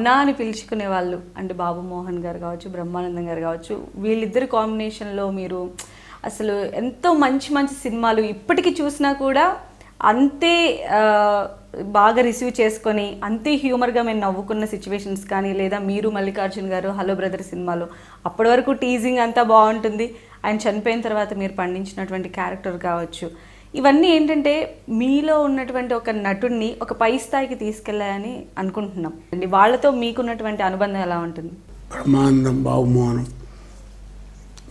అన్నా అని పిలుచుకునే వాళ్ళు అంటే బాబు మోహన్ గారు కావచ్చు, బ్రహ్మానందం గారు కావచ్చు, వీళ్ళిద్దరు కాంబినేషన్లో మీరు అసలు ఎంతో మంచి మంచి సినిమాలు ఇప్పటికీ చూసినా కూడా అంతే బాగా రిసీవ్ చేసుకొని అంతే హ్యూమర్గా మేము నవ్వుకున్న సిచ్యువేషన్స్ కానీ, లేదా మీరు మల్లికార్జున్ గారు హలో బ్రదర్ సినిమాలో అప్పటి వరకు టీజింగ్ అంతా బాగుంటుంది, ఆయన చనిపోయిన తర్వాత మీరు పండించినటువంటి క్యారెక్టర్ కావచ్చు, ఇవన్నీ ఏంటంటే మీలో ఉన్నటువంటి ఒక నటుడిని ఒక పై స్థాయికి తీసుకెళ్ళాలని అనుకుంటున్నాం అండి. వాళ్ళతో మీకున్నటువంటి అనుబంధం ఎలా ఉంటుంది? బ్రహ్మానందం, బాబుమోహనం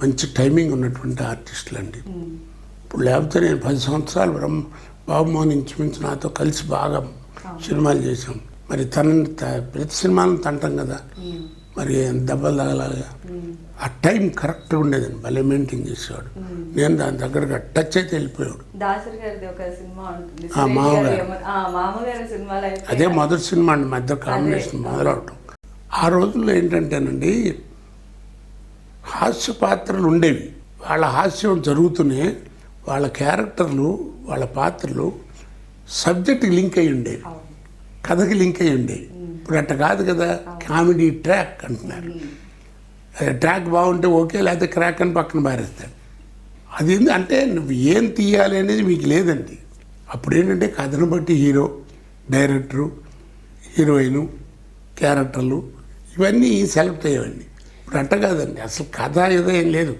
మంచి టైమింగ్ ఉన్నటువంటి ఆర్టిస్టులు అండి. ఇప్పుడు లేకపోతే నేను 10 సంవత్సరాలు బాబుమోహన్ ఇంచుమించు నాతో కలిసి బాగా సినిమాలు చేసాం. మరి తనని ప్రతి సినిమాలను తంటాం కదా, మరి దెబ్బలు తగలాగా ఆ టైం కరెక్ట్గా ఉండేదండి. భలే మెయింటైన్ చేసేవాడు. నేను దాని దగ్గరగా టచ్ అయితే వెళ్ళిపోయాడు. అదే మొదటి సినిమా అండి, మధ్య కాంబినేషన్ మొదలవటం. ఆ రోజుల్లో ఏంటంటేనండి హాస్య పాత్రలు ఉండేవి. వాళ్ళ హాస్యం జరుగుతూనే వాళ్ళ క్యారెక్టర్లు, వాళ్ళ పాత్రలు సబ్జెక్ట్కి లింక్ అయ్యి ఉండేవి, కథకి లింక్ అయ్యి ఉండేవి. ఇప్పుడు అట్ట కాదు కదా, కామెడీ ట్రాక్ అంటున్నారు. ట్రాక్ బాగుంటే ఓకే, లేకపోతే క్రాక్ అని పక్కన పారేస్తాడు. అది అంటే నువ్వు ఏం తీయాలి అనేది మీకు లేదండి. అప్పుడు ఏంటంటే కథను బట్టి హీరో, డైరెక్టరు, హీరోయిను, క్యారెక్టర్లు ఇవన్నీ సెలెక్ట్ అయ్యేవండి. ఇప్పుడు అట్ట కాదండి, అసలు కథ ఏదో ఏం లేదు.